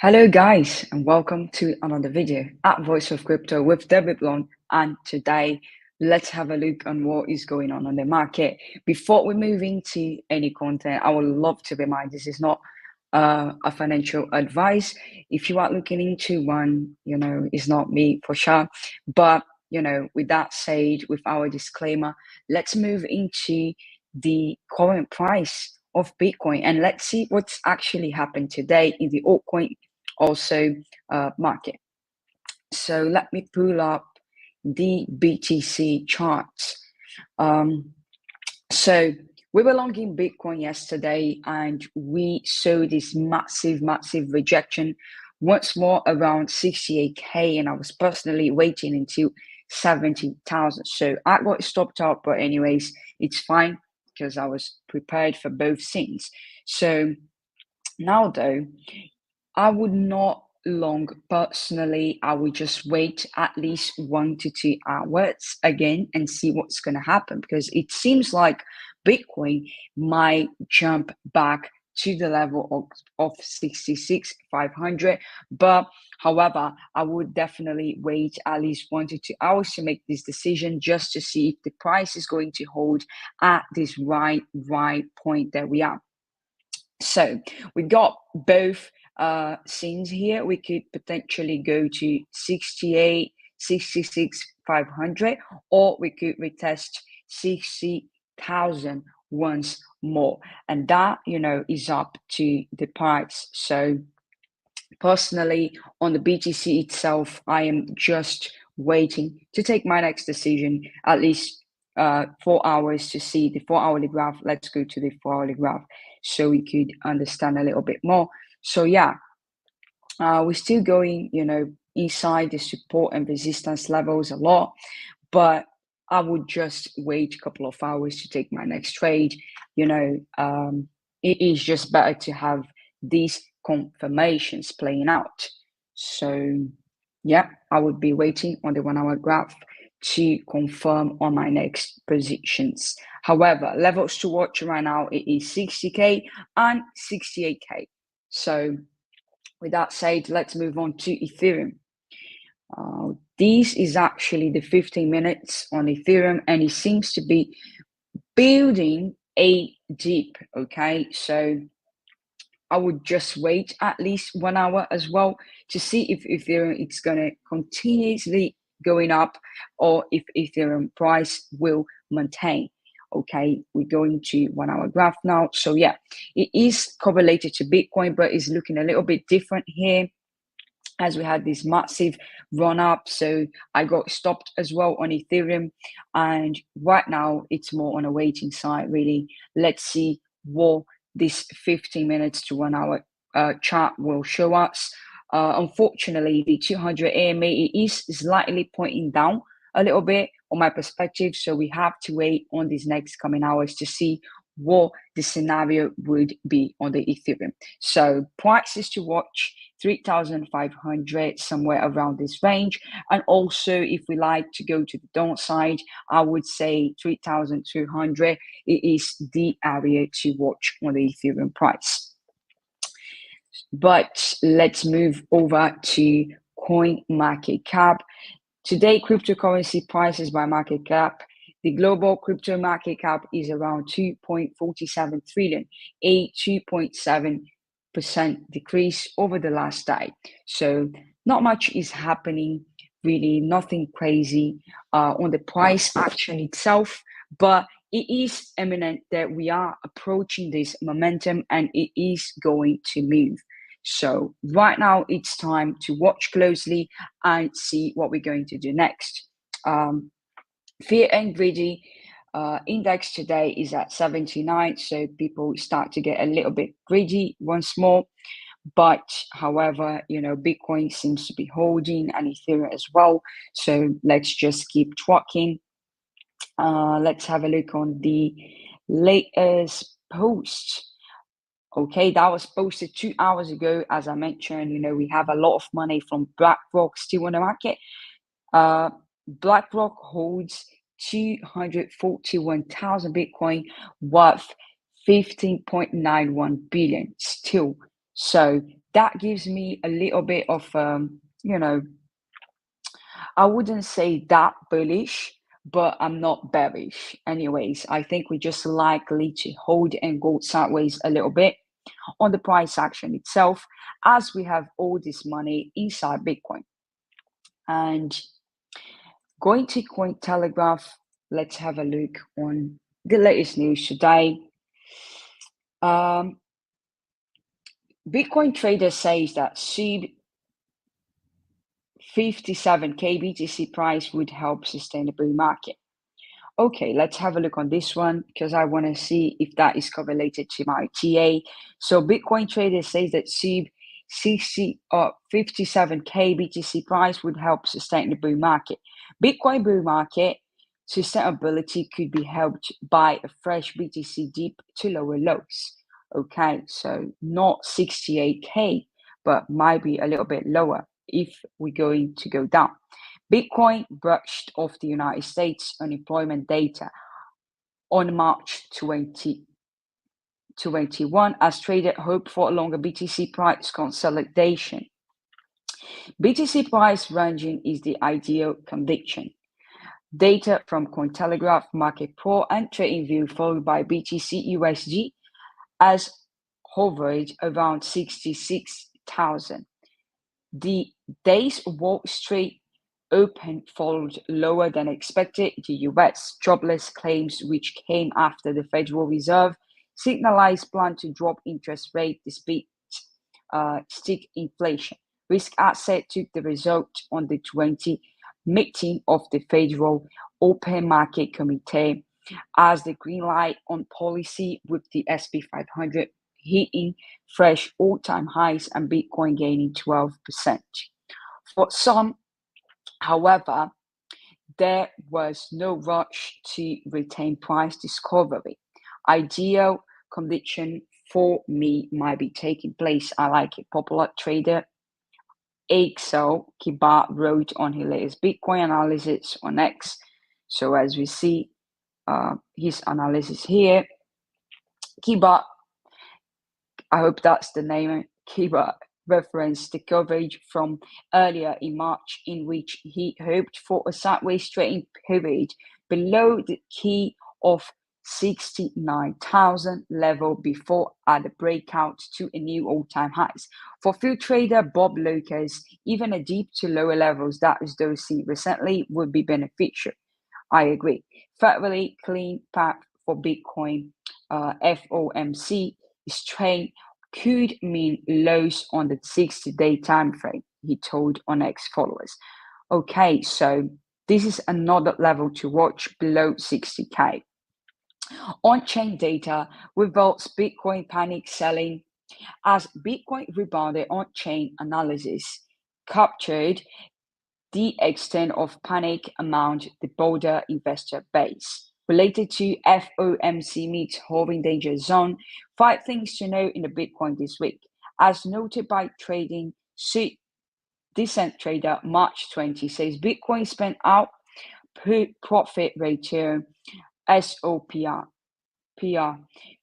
Hello guys and welcome to another video at Voice of Crypto with David Blond, and today let's have a look on what is going on the market. Before we move into any content, I would love to remind this is not a financial advice. If you are looking into one, it's not me for sure, but with that said, with our disclaimer, let's move into the current price of Bitcoin and let's see what's actually happened today in the altcoin market. So let me pull up the BTC charts. So we were long in Bitcoin yesterday and we saw this massive rejection once more around 68k, and I was personally waiting until 70,000. So I got stopped up, but anyways, it's fine because I was prepared for both things. So now though, I would not long personally. I would just wait at least 1 to 2 hours again and see what's going to happen, because it seems like Bitcoin might jump back to the level of 66,500. But however, I would definitely wait at least 1 to 2 hours to make this decision, just to see if the price is going to hold at this right point that we are. So we got both scenes here. We could potentially go to 68, 66, 500, or we could retest 60,000 once more, and that is up to the price. So personally, on the BTC itself, I am just waiting to take my next decision at least 4 hours to see the 4-hourly graph. Let's go to the 4-hourly graph so we could understand a little bit more. So yeah, we're still going inside the support and resistance levels a lot, but I would just wait a couple of hours to take my next trade. It is just better to have these confirmations playing out. So yeah, I would be waiting on the 1-hour graph to confirm on my next positions. However, levels to watch right now, it is 60k and 68k. So with that said, let's move on to Ethereum. This is actually the 15 minutes on Ethereum, and it seems to be building a dip. Okay, so I would just wait at least 1 hour as well to see if Ethereum it's going to continuously going up, or if Ethereum price will maintain. Okay, we're going to 1-hour graph now. So yeah, it is correlated to Bitcoin, but it's looking a little bit different here, as we had this massive run up. So I got stopped as well on Ethereum, and right now it's more on a waiting side really. Let's see what this 15 minutes to 1 hour chart will show us. Unfortunately, the 200 AMA is slightly pointing down a little bit on my perspective, so we have to wait on these next coming hours to see what the scenario would be on the Ethereum. So prices to watch 3,500, somewhere around this range. And also, if we like to go to the downside, I would say 3,200 it is the area to watch on the Ethereum price. But let's move over to coin market cap. Today, cryptocurrency prices by market cap. The global crypto market cap is around 2.47 trillion, a 2.7% decrease over the last day. So not much is happening, really, nothing crazy on the price action itself, but it is imminent that we are approaching this momentum and it is going to move. So right now it's time to watch closely and see what we're going to do next. Fear and greedy index today is at 79, so people start to get a little bit greedy once more. But however, Bitcoin seems to be holding, and Ethereum as well. So let's just keep tracking. Let's have a look on the latest post. Okay, that was posted 2 hours ago. As I mentioned, we have a lot of money from BlackRock still on the market. BlackRock holds 241,000 Bitcoin worth 15.91 billion still. So that gives me a little bit of, I wouldn't say that bullish, but I'm not bearish. Anyways, I think we're just likely to hold and go sideways a little bit on the price action itself, as we have all this money inside Bitcoin. And going to Cointelegraph, let's have a look on the latest news today. Bitcoin trader says that sub 57k BTC price would help sustain the bull market. Okay, let's have a look on this one because I want to see if that is correlated to my TA. So Bitcoin trader says that sub 57k BTC price would help sustain the bull market. Bitcoin bull market sustainability could be helped by a fresh BTC dip to lower lows. Okay, so not 68k, but might be a little bit lower if we're going to go down. Bitcoin brushed off the United States unemployment data on March 2021 as traders hope for a longer BTC price consolidation. BTC price ranging is the ideal condition. Data from Cointelegraph, Market Pro, and TradingView followed by BTC USD has hovered around 66,000. The days Wall Street open followed lower than expected. The US jobless claims, which came after the Federal Reserve signalized plan to drop interest rate despite stick inflation. Risk asset took the result on the 20 meeting of the Federal Open Market Committee as the green light on policy, with the SP 500 hitting fresh all-time highs and Bitcoin gaining 12%. For some, however, there was no rush to retain price discovery. Ideal condition for me might be taking place. I like it. Popular trader Axel Kiba wrote on his latest Bitcoin analysis on X. So as we see his analysis here, Kiba, I hope that's the name, Kiba referenced the coverage from earlier in March in which he hoped for a sideways trading period below the key of 69,000 level before at the breakout to a new all-time highs. For field trader Bob Lucas, even a deep to lower levels that is those seen recently would be beneficial. I agree. Fairly clean path for Bitcoin FOMC strain could mean lows on the 60-day time frame, he told on X followers. Okay, so this is another level to watch below 60k. On-chain data reveals Bitcoin panic selling as Bitcoin rebounded. On-chain analysis captured the extent of panic among the broader investor base. Related to FOMC meets hovering danger zone, 5 things to know in the Bitcoin this week. As noted by Trading Suit, Decent Trader March 20 says Bitcoin spent out profit ratio SOPR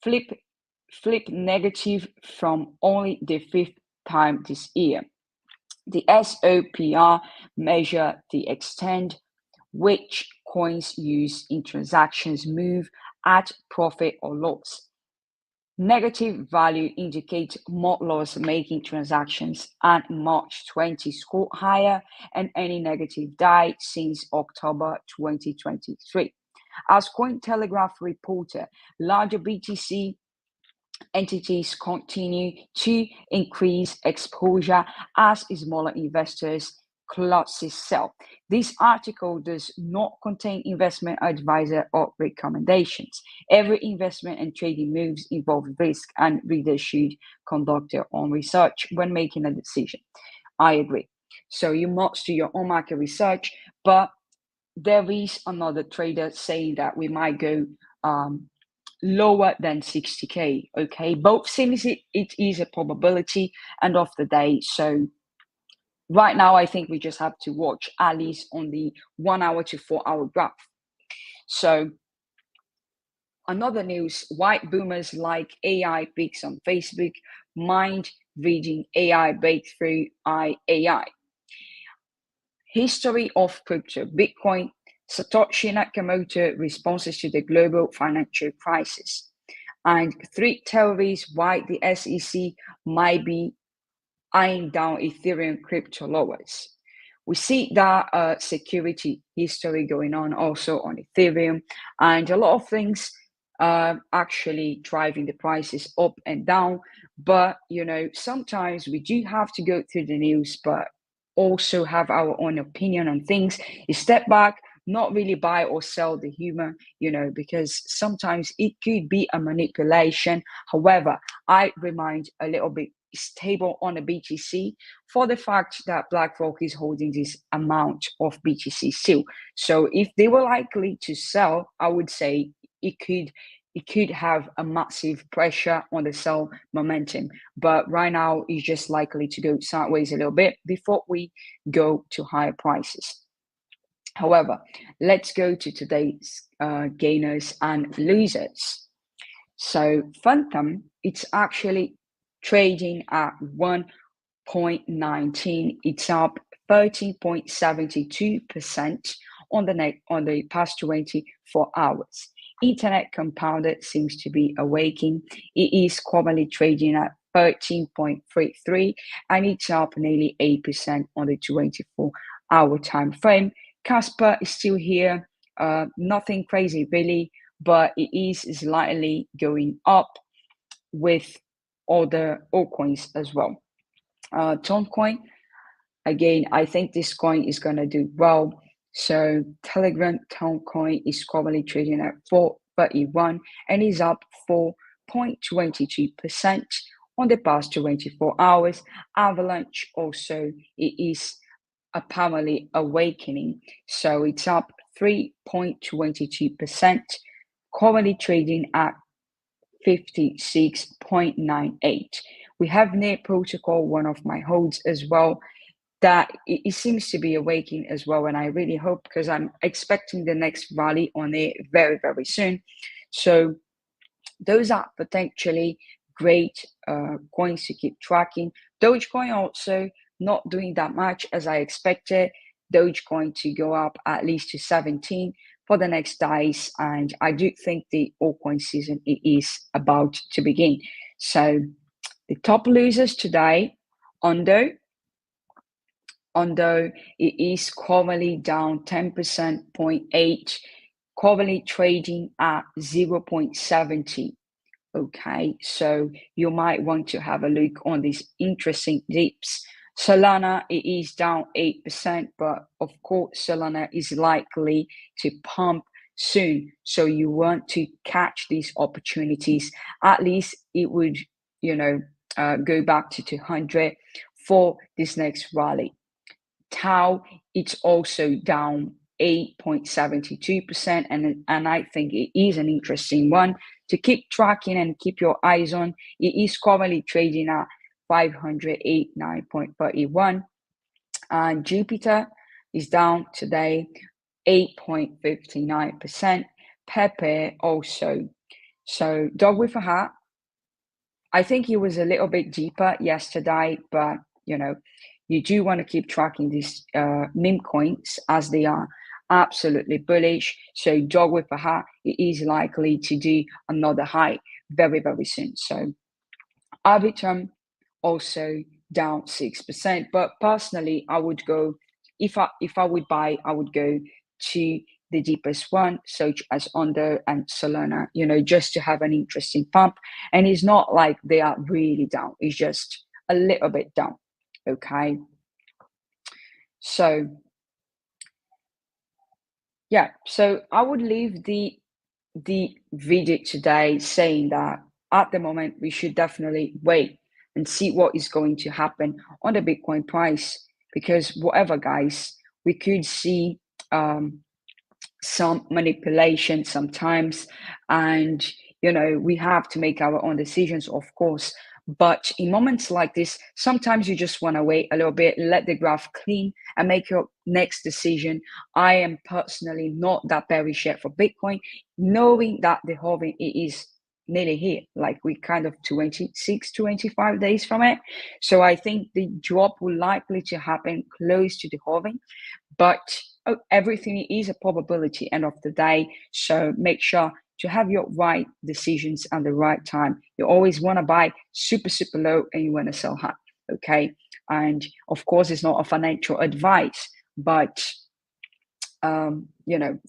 flip negative from only the 5th time this year. The SOPR measure the extent which coins used in transactions move at profit or loss. Negative value indicates more loss-making transactions, and March 20 scored higher and any negative died since October 2023. As Cointelegraph reported, larger BTC entities continue to increase exposure as smaller investors classes sell. This article does not contain investment advisor or recommendations. Every investment and trading moves involve risk, and readers should conduct their own research when making a decision. I agree. So you must do your own market research, but there is another trader saying that we might go lower than 60k. Okay, both seems it is a probability end of the day. So right now I think we just have to watch at least on the 1 hour to 4 hour graph. So another news, white boomers like AI pics on Facebook mined reading AI breakthrough AI. History of crypto, Bitcoin, Satoshi Nakamoto responses to the global financial crisis, and 3 theories why the SEC might be eyeing down Ethereum crypto lowers. We see that security history going on also on Ethereum, and a lot of things are actually driving the prices up and down. But sometimes we do have to go through the news, but also have our own opinion on things. You step back, not really buy or sell the humor, because sometimes it could be a manipulation. However, I remind a little bit stable on a BTC for the fact that BlackRock is holding this amount of BTC still. So if they were likely to sell, I would say it could have a massive pressure on the sell momentum. But right now, it's just likely to go sideways a little bit before we go to higher prices. However, let's go to today's gainers and losers. So Phantom, it's actually trading at 1.19. It's up 13.72% on the past 24 hours. Internet Compounded seems to be awaking. It is currently trading at 13.33, and it's up nearly 8% on the 24-hour time frame. Casper is still here. Nothing crazy really, but it is slightly going up with other altcoins as well. Toncoin, again, I think this coin is going to do well. So Telegram Toncoin is currently trading at 4.31 and is up 4.22% on the past 24 hours. Avalanche also, it is apparently awakening. So it's up 3.22%, currently trading at 56.98. We have Near Protocol, one of my holds as well, that it seems to be awakening as well. And I really hope, because I'm expecting the next rally on it very, very soon. So those are potentially great coins to keep tracking. Dogecoin also not doing that much as I expected. Dogecoin to go up at least to 17 for the next dice, and I do think the altcoin season is about to begin. So the top losers today, Ondo, it is currently down 10%, 0.8, currently trading at 0.70. Okay, so you might want to have a look on these interesting dips. Solana, it is down 8%, but of course, Solana is likely to pump soon. So you want to catch these opportunities. At least it would, go back to 200 for this next rally. Tau, it's also down 8.72%, and I think it is an interesting one to keep tracking and keep your eyes on. It is currently trading at 589.31, and Jupiter is down today 8.59%. Pepe also. So dog with a hat, I think it was a little bit deeper yesterday, but you do want to keep tracking these meme coins as they are absolutely bullish. So dog with a hat, it is likely to do another high very, very soon. So Arbitrum also down 6%. But personally, I would go, if I would buy, I would go to the deepest one, such as Ondo and Solana, just to have an interesting pump. And it's not like they are really down. It's just a little bit down. Okay. So yeah, so I would leave the video today saying that at the moment we should definitely wait and see what is going to happen on the Bitcoin price, because whatever, guys, we could see some manipulation sometimes, and we have to make our own decisions, of course. But in moments like this, sometimes you just want to wait a little bit, let the graph clean, and make your next decision. I am personally not that bearish yet for Bitcoin, knowing that the halving is nearly here, like we kind of 26, 25 days from it. So I think the drop will likely to happen close to the halving, but everything is a probability end of the day. So make sure to have your right decisions at the right time. You always want to buy super, super low and you want to sell high. Okay. And of course, it's not a financial advice, but do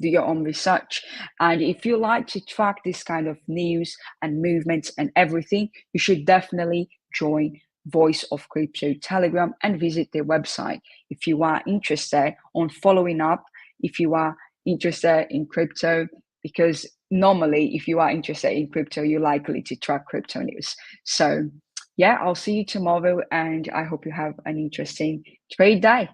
your own research. And if you like to track this kind of news and movements and everything, you should definitely join Voice of Crypto Telegram and visit their website if you are interested on following up, if you are interested in crypto, because normally if you are interested in crypto, you're likely to track crypto news. So yeah, I'll see you tomorrow and I hope you have an interesting trade day.